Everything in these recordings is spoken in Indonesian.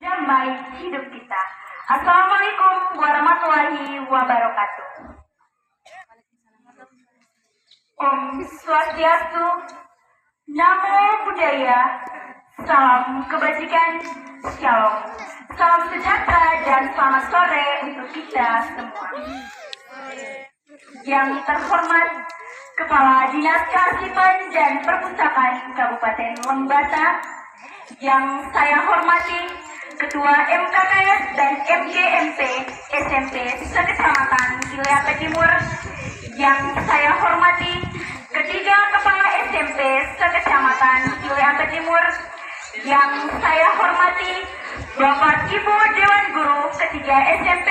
damai hidup kita. Assalamualaikum warahmatullahi wabarakatuh. Om Swastiastu, Namo Buddhaya, salam kebajikan, shalom, salam sejahtera dan selamat sore untuk kita semua. Yang terhormat Kepala Dinas Kearsipan dan Perpustakaan Kabupaten Lembata, yang saya hormati Ketua MKKS dan MGMP SMP Sekecamatan Giliapa Timur, yang saya hormati ketiga Kepala SMP Sekecamatan Giliapa Timur, yang saya hormati Bapak Ibu Dewan Guru ketiga SMP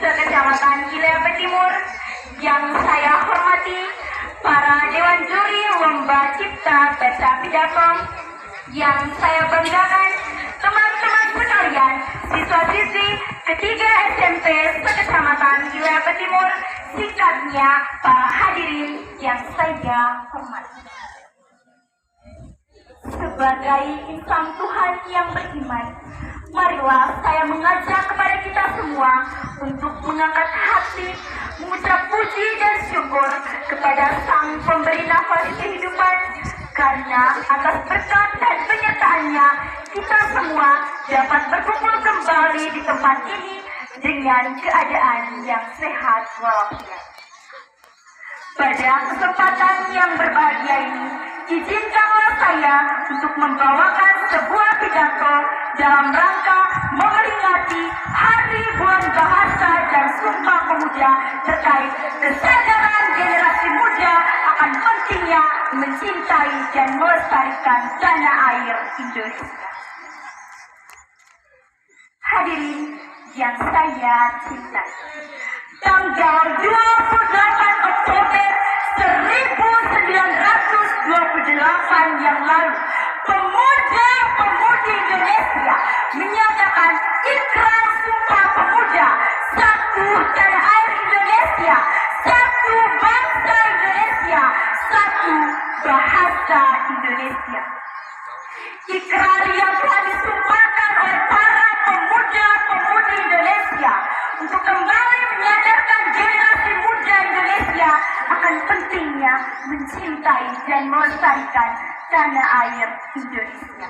Sekecamatan Giliapa Timur, yang saya hormati para Dewan Juri Lomba Cipta Baca Pidato, yang saya banggakan teman-teman sekalian, siswa-siswi ketiga SMP Sekecamatan Giliapa Timur, singkatnya para hadirin yang saya hormati. Sebagai insan Tuhan yang beriman, marilah saya mengajak kepada kita semua untuk mengangkat hati, mengucap puji dan syukur kepada Sang Pemberi Nafas Kehidupan, karena atas berkat dan penyertaannya kita semua dapat berkumpul kembali di tempat ini dengan keadaan yang sehat walafiat. Pada kesempatan yang berbahagia ini, izinkanlah saya untuk membawakan sebuah pidato dalam rangka memperingati Hari Bulan Bahasa dan Sumpah Pemuda terkait kesadaran generasi muda akan pentingnya mencintai dan melestarikan tanah air Indonesia. Hadirin yang saya cintai, tanggal 28 Oktober 1928 yang lalu, pemuda-pemudi Indonesia menyatakan ikrar Sumpah Pemuda, satu tanah air Indonesia, satu bangsa Indonesia, satu bahasa Indonesia. Ikrar yang telah disumpahkan oleh para pemuda-pemudi Indonesia untuk kembali menyadarkan generasi muda Indonesia akan pentingnya mencintai dan melestarikan tanah air Indonesia.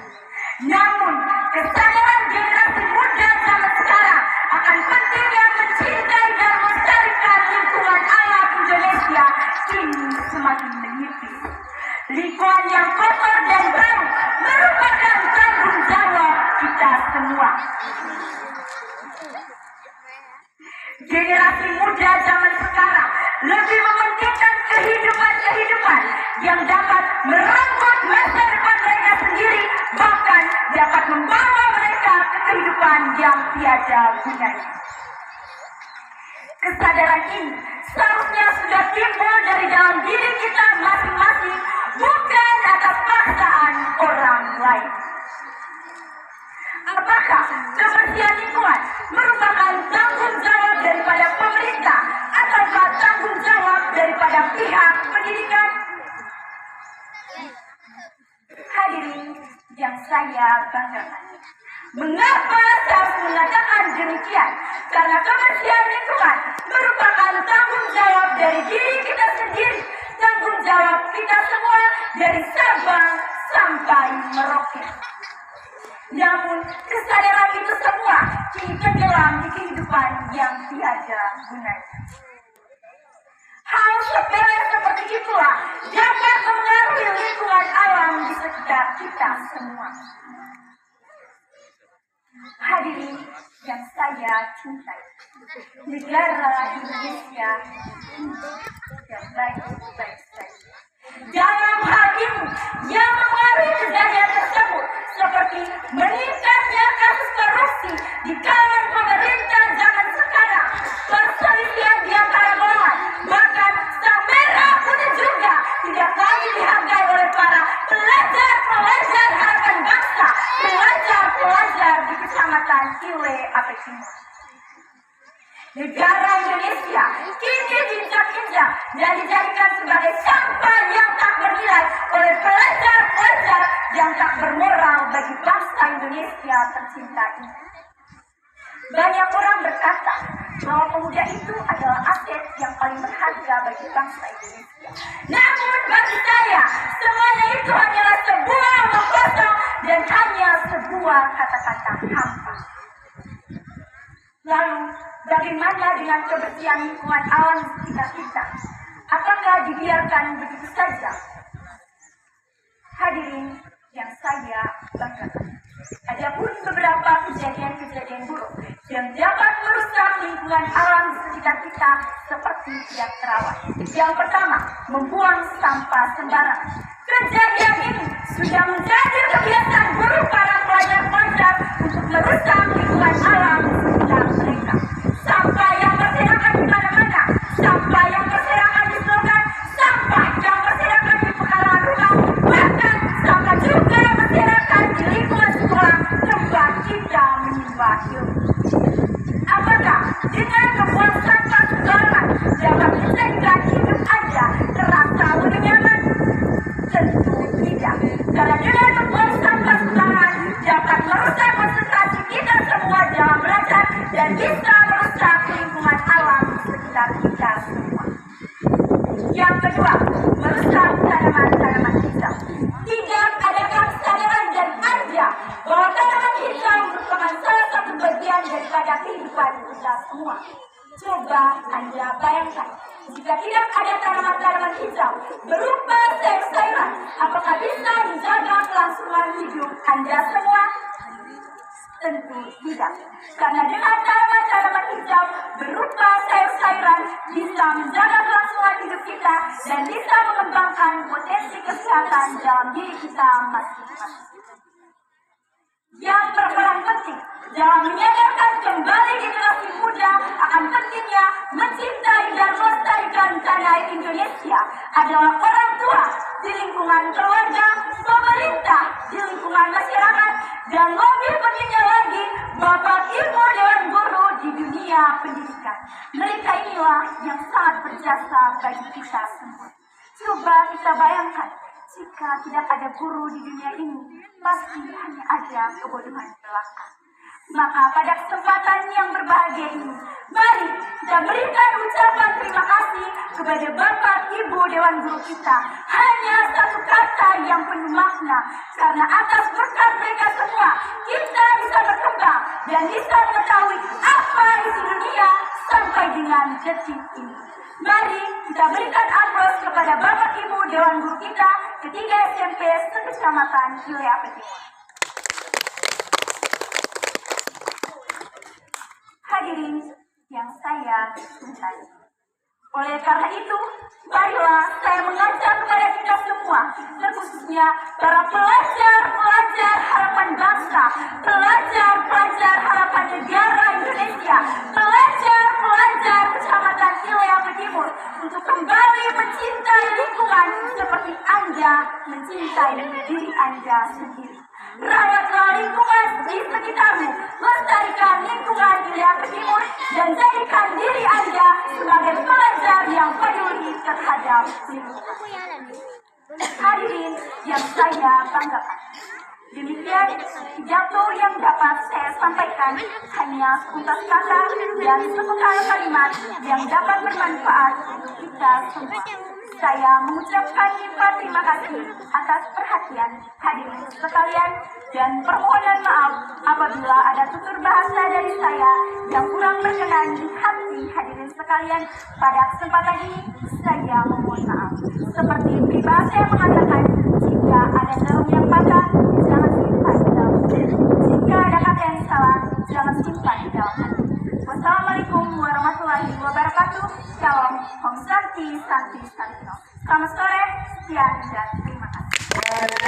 Namun, kesadaran generasi muda zaman sekarang akan pentingnya mencintai dan melestarikan lingkungan alam Indonesia kini semakin menipis. Lingkungan yang kotor dan baru merupakan tanggung jawab kita semua. Generasi muda zaman sekarang lebih mementingkan kehidupan yang dapat merenggut masa depan mereka sendiri, bahkan dapat membawa mereka ke kehidupan yang tiada gunanya. Kesadaran ini seharusnya sudah timbul dari dalam diri kita masing-masing, bukan atas paksaan orang lain. Apakah kebersihan lingkungan merupakan tanggung jawab daripada pemerintah ataukah tanggung jawab daripada pihak pendidikan? Hadirin yang saya banggakan, mengapa saya harus mengatakan demikian? Karena kebersihan lingkungan merupakan tanggung jawab dari diri kita sendiri, tanggung jawab kita semua dari Sabang sampai Merauke. Namun kesadaran itu semua kini tenggelam di kehidupan yang tiada gunanya. Hal sepele seperti itulah dapat mengaruhi lingkungan alam di sekitar kita semua. Hadirin yang saya cintai, negara Indonesia yang baik-baik saja. Dalam hal ini yang mengaruhi kejadian tersebut seperti meningkatnya kasus korupsi di kalangan pemerintah zaman sekarang, perselisihan di antara golongan, bahkan sang merah putih juga tidak lagi dihargai oleh para pelajar harapan bangsa, pelajar di Kecamatan Giliapa Timur. Negara Indonesia kini diinjak-injak dan dijadikan sebagai sampah yang tak bernilai oleh pelajar-pelajar yang tak bermoral bagi bangsa Indonesia tercinta ini. Banyak orang berkata bahwa pemuda itu adalah aset yang paling berharga bagi bangsa Indonesia. Namun bagi saya, semuanya itu hanyalah sebuah omong kosong dan hanya sebuah kata-kata hampa. Lalu, bagaimana dengan kebersihan lingkungan alam di sekitar kita? Apakah dibiarkan begitu saja? Hadirin yang saya banggakan, ada pun beberapa kejadian-kejadian buruk yang dapat merusak lingkungan alam di sekitar kita seperti tidak terawat. Yang pertama, membuang sampah sembarangan. Kejadian ini sudah menjadi kebiasaan buruk para pelajar-pelajar untuk merusak lingkungan alam di sekitar mereka. Sampah yang berserakan di mana-mana, sampah yang berserakan di selokan, sampah yang berserakan di pekarangan rumah, bahkan sampah juga berserakan di lingkungan sekolah tempat kita menimba ilmu. Apakah dengan membuang sampah sembarangan dapat menjadikan hidup Anda terasa lebih nyaman? Tentu tidak, karena dengan membuang sampah sembarangan dapat merusak konsentrasi kita semua dalam belajar dan bisa merusak lingkungan alam di sekitar kita semua. Yang kedua, merusak tanaman-tanaman hijau. Tidak adakah kesadaran dan Anda bahwa tanaman hijau merupakan salah satu bagian daripada kehidupan kita semua? Coba Anda bayangkan, jika tidak ada tanaman-tanaman hijau berupa sayur-sayuran, apakah bisa menjaga kelangsungan hidup Anda semua? Tentu tidak, karena dengan tanaman-tanaman hijau berupa sayur-sayuran bisa menjaga kelangsungan hidup kita dan bisa mengembangkan potensi kesehatan dalam diri kita masing-masing. Yang berperan penting dalam menyadarkan kembali generasi muda akan pentingnya mencintai dan melestarikan tanah air Indonesia adalah orang tua di lingkungan keluarga, pemerintah di lingkungan masyarakat, dan lebih pentingnya lagi Bapak Ibu Dewan Guru di dunia pendidikan. Mereka inilah yang sangat berjasa bagi kita semua. Coba kita bayangkan, jika tidak ada guru di dunia ini, pasti hanya ada kebodohan belaka. Maka pada kesempatan yang berbahagia ini, mari kita berikan ucapan terima kasih kepada Bapak Ibu Dewan Guru kita. Hanya satu kata yang penuh makna, karena atas berkat mereka semua, kita bisa berkembang dan bisa mengetahui apa isi dunia sampai dengan detik ini. Mari kita berikan aplaus kepada Bapak Ibu Dewan Guru kita, ketiga SMP sekecamatan Wilayah Timur. Hadirin yang saya cintai, oleh karena itu, marilah saya mengajak kepada kita semua, terkhususnya para pelajar-pelajar harapan bangsa, pelajar-pelajar harapan negara Indonesia, pelajar-pelajar kecamatan Wilayah Timur, untuk kembali mencintai lingkungan seperti Anda mencintai diri Anda sendiri. Rawatlah lingkungan di sekitarmu, lestarikan lingkungan Wilayah Timur, dan jadikan diri Anda sebagai pelajar yang peduli terhadap lingkungan. Hadirin yang saya banggakan, demikian pidato yang dapat saya sampaikan, hanya sepotong kata dan sepotong kalimat yang dapat bermanfaat untuk kita semua. Saya mengucapkan limpah terima kasih atas perhatian hadirin sekalian dan permohonan maaf apabila ada tutur bahasa dari saya yang kurang berkenan di hati hadirin sekalian. Pada kesempatan ini saya memohon maaf. Seperti peribahasa yang mengatakan, jika ada jarum yang patah, jangan simpan di dalam hati. Jika ada kata yang salah, jangan simpan di dalam hati. Wassalamualaikum warahmatullahi wabarakatuh. Shalom, Om Santi, Santi, Santi. Selamat sore, sekian dan terima kasih.